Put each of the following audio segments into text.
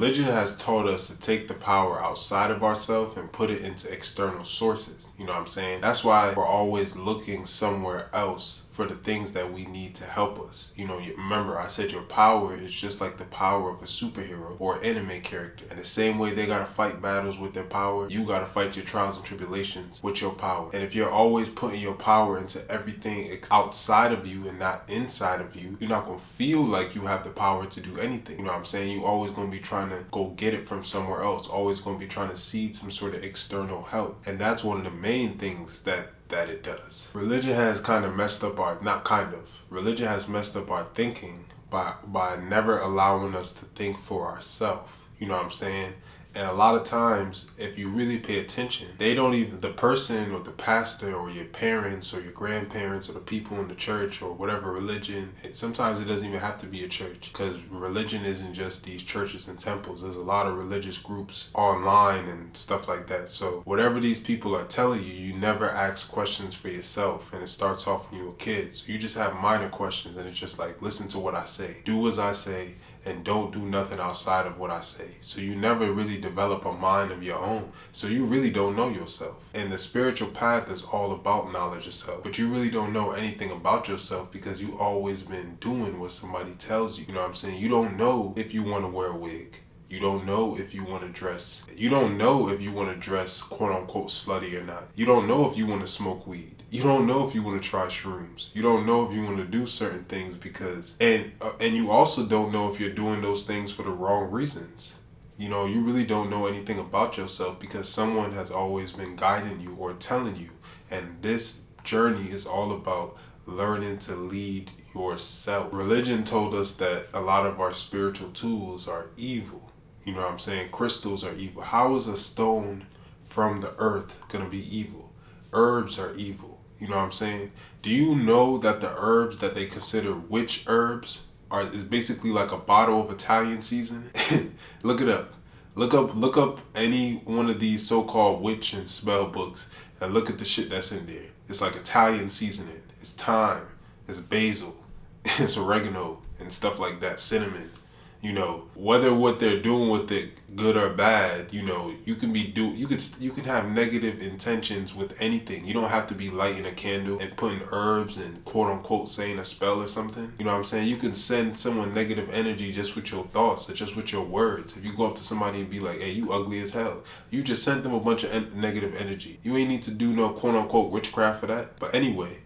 Religion has taught us to take the power outside of ourselves and put it into external sources. You know what I'm saying? That's why we're always looking somewhere else for the things that we need to help us. You know, remember I said your power is just like the power of a superhero or anime character. And the same way they gotta fight battles with their power, you gotta fight your trials and tribulations with your power. And if you're always putting your power into everything outside of you and not inside of you, you're not gonna feel like you have the power to do anything. You know what I'm saying? You're always gonna be trying to go get it from somewhere else, always gonna be trying to seek some sort of external help. And that's one of the main things that it does. Religion has kind of messed up religion has messed up our thinking by never allowing us to think for ourselves. You know what I'm saying? And a lot of times, if you really pay attention, the person or the pastor or your parents or your grandparents or the people in the church or whatever religion, sometimes it doesn't even have to be a church, because religion isn't just these churches and temples. There's a lot of religious groups online and stuff like that. So whatever these people are telling you, you never ask questions for yourself, and it starts off when you were kids. So you just have minor questions, and it's just like, listen to what I say, do as I say, and don't do nothing outside of what I say. So you never really develop a mind of your own. So you really don't know yourself. And the spiritual path is all about knowledge of self. But you really don't know anything about yourself because you always been doing what somebody tells you. You know what I'm saying? You don't know if you want to wear a wig. You don't know if you want to dress. You don't know if you want to dress quote unquote slutty or not. You don't know if you want to smoke weed. You don't know if you want to try shrooms. You don't know if you want to do certain things because, and you also don't know if you're doing those things for the wrong reasons. You know, you really don't know anything about yourself because someone has always been guiding you or telling you. And this journey is all about learning to lead yourself. Religion told us that a lot of our spiritual tools are evil. You know what I'm saying? Crystals are evil. How is a stone from the earth gonna be evil? Herbs are evil. You know what I'm saying? Do you know that the herbs that they consider witch herbs is basically like a bottle of Italian seasoning? Look it up. Look up any one of these so-called witch and spell books and look at the shit that's in there. It's like Italian seasoning. It's thyme. It's basil. It's oregano and stuff like that. Cinnamon. You know, whether what they're doing with it good or bad, you know, you can have negative intentions with anything. You don't have to be lighting a candle and putting herbs and quote unquote saying a spell or something. You know what I'm saying? You can send someone negative energy just with your thoughts or just with your words. If you go up to somebody and be like, hey, you ugly as hell, you just sent them a bunch of negative energy. You ain't need to do no quote unquote witchcraft for that. But anyway,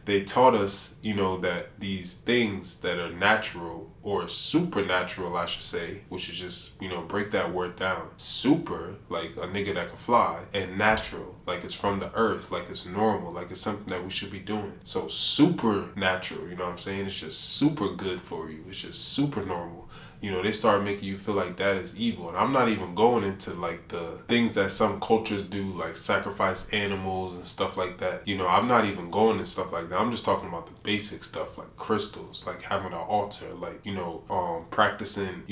they taught us, you know, that these things that are natural or supernatural, I should say, which is just, you know, break that word down. Super, like a nigga that can fly, and natural, like it's from the earth, like it's normal, like it's something that we should be doing. So supernatural, you know what I'm saying? It's just super good for you. It's just super normal. You know, they start making you feel like that is evil. And I'm not even going into like the things that some cultures do, like sacrifice animals and stuff like that. You know, I'm not even going into stuff like that. I'm just talking about the basic stuff like crystals, like having an altar, like, you know, practicing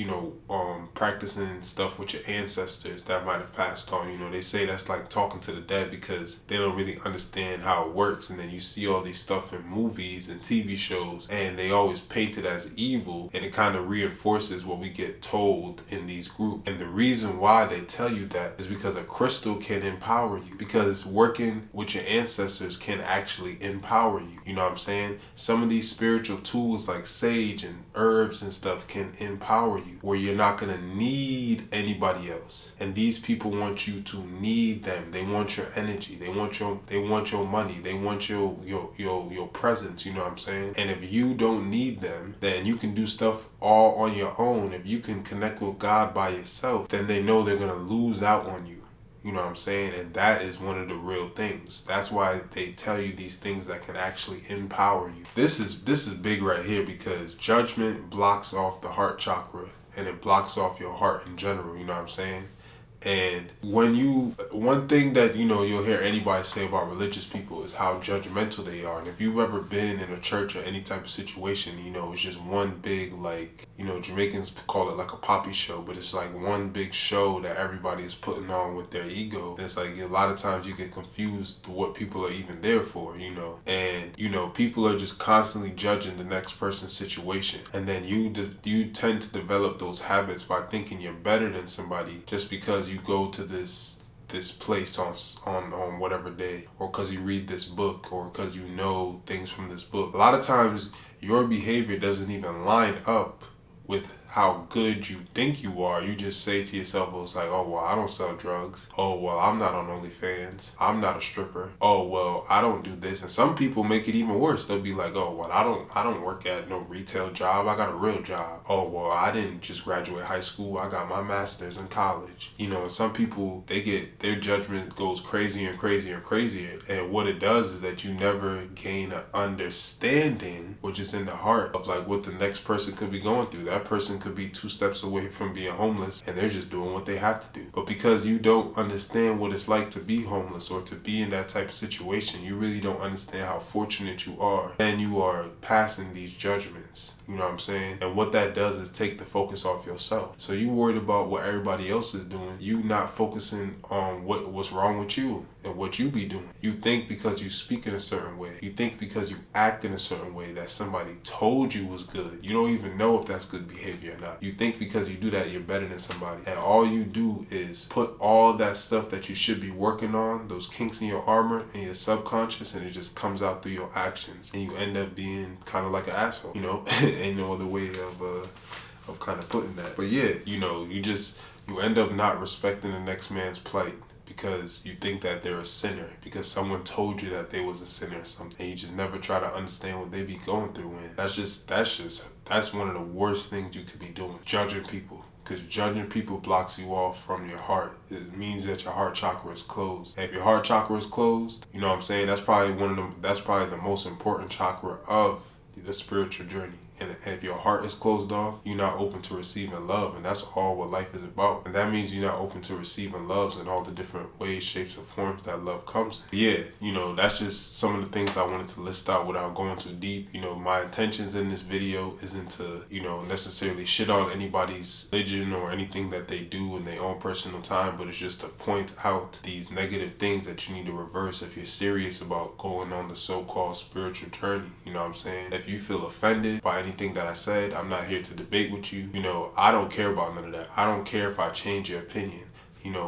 stuff with your ancestors that might have passed on. You know, they say that's like talking to the dead because they don't really understand how it works. And then you see all these stuff in movies and TV shows and they always paint it as evil, and it kind of reinforces what we get told in these groups. And the reason why they tell you that is because a crystal can empower you, because working with your ancestors can actually empower you. You know what I'm saying? Some of these spiritual tools like sage and herbs and stuff can empower you where you're not going to need anybody else. And these people want you to need them. They want your energy. They want your money. They want your presence. You know what I'm saying? And if you don't need them, then you can do stuff all on your own. If you can connect with God by yourself, then they know they're going to lose out on you. You know what I'm saying? And that is one of the real things. That's why they tell you these things that can actually empower you. This is big right here, because judgment blocks off the heart chakra and it blocks off your heart in general. You know what I'm saying? And one thing that, you'll hear anybody say about religious people is how judgmental they are. And if you've ever been in a church or any type of situation, it's just one big, like, Jamaicans call it like a poppy show, but it's like one big show that everybody is putting on with their ego. And it's like a lot of times you get confused what people are even there for, and, people are just constantly judging the next person's situation. And then you tend to develop those habits by thinking you're better than somebody just because you go to this place on whatever day, or because you read this book, or because you know things from this book. A lot of times your behavior doesn't even line up with how good you think you are. You just say to yourself, it's like, oh, well, I don't sell drugs. Oh, well, I'm not on OnlyFans. I'm not a stripper. Oh, well, I don't do this. And some people make it even worse. They'll be like, oh, well, I don't work at no retail job. I got a real job. Oh, well, I didn't just graduate high school. I got my master's in college. And some people, their judgment goes crazier and crazier and crazier. And what it does is that you never gain an understanding, which is in the heart of like what the next person could be going through. That person could be 2 steps away from being homeless, and they're just doing what they have to do. But because you don't understand what it's like to be homeless or to be in that type of situation, you really don't understand how fortunate you are, and you are passing these judgments. You know what I'm saying? And what that does is take the focus off yourself. So you worried about what everybody else is doing. You not focusing on what's wrong with you and what you be doing. You think because you speak in a certain way, you think because you act in a certain way that somebody told you was good. You don't even know if that's good behavior or not. You think because you do that, you're better than somebody. And all you do is put all that stuff that you should be working on, those kinks in your armor, in your subconscious, and it just comes out through your actions. And you end up being kind of like an asshole, Ain't no other way of kind of putting that. But yeah, you end up not respecting the next man's plight because you think that they're a sinner because someone told you that they was a sinner or something, and you just never try to understand what they be going through. And that's one of the worst things you could be doing, judging people. Because judging people blocks you off from your heart. It means that your heart chakra is closed. And if your heart chakra is closed, you know what I'm saying, that's probably the most important chakra of the spiritual journey. And if your heart is closed off, you're not open to receiving love. And that's all what life is about. And that means you're not open to receiving loves in all the different ways, shapes, and forms that love comes in. Yeah, that's just some of the things I wanted to list out without going too deep. My intentions in this video isn't to, necessarily shit on anybody's religion or anything that they do in their own personal time, but it's just to point out these negative things that you need to reverse if you're serious about going on the so-called spiritual journey. You know what I'm saying? If you feel offended by anything that I said, I'm not here to debate with you. I don't care about none of that. I don't care if I change your opinion.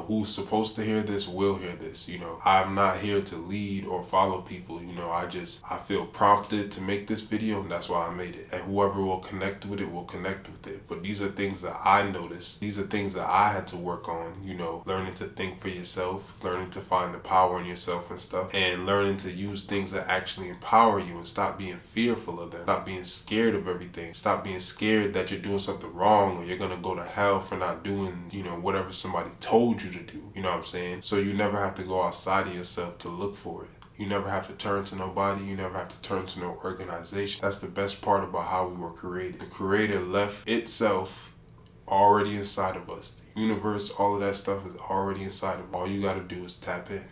Who's supposed to hear this will hear this. I'm not here to lead or follow people. I feel prompted to make this video, and that's why I made it. And whoever will connect with it will connect with it. But these are things that I noticed. These are things that I had to work on, learning to think for yourself, learning to find the power in yourself and stuff, and learning to use things that actually empower you and stop being fearful of them. Stop being scared of everything. Stop being scared that you're doing something wrong or you're going to go to hell for not doing, whatever somebody told you to do. You know what I'm saying? So you never have to go outside of yourself to look for it. You never have to turn to nobody. You never have to turn to no organization. That's the best part about how we were created. The Creator left itself already inside of us. The universe, all of that stuff is already inside of us. All you got to do is tap in.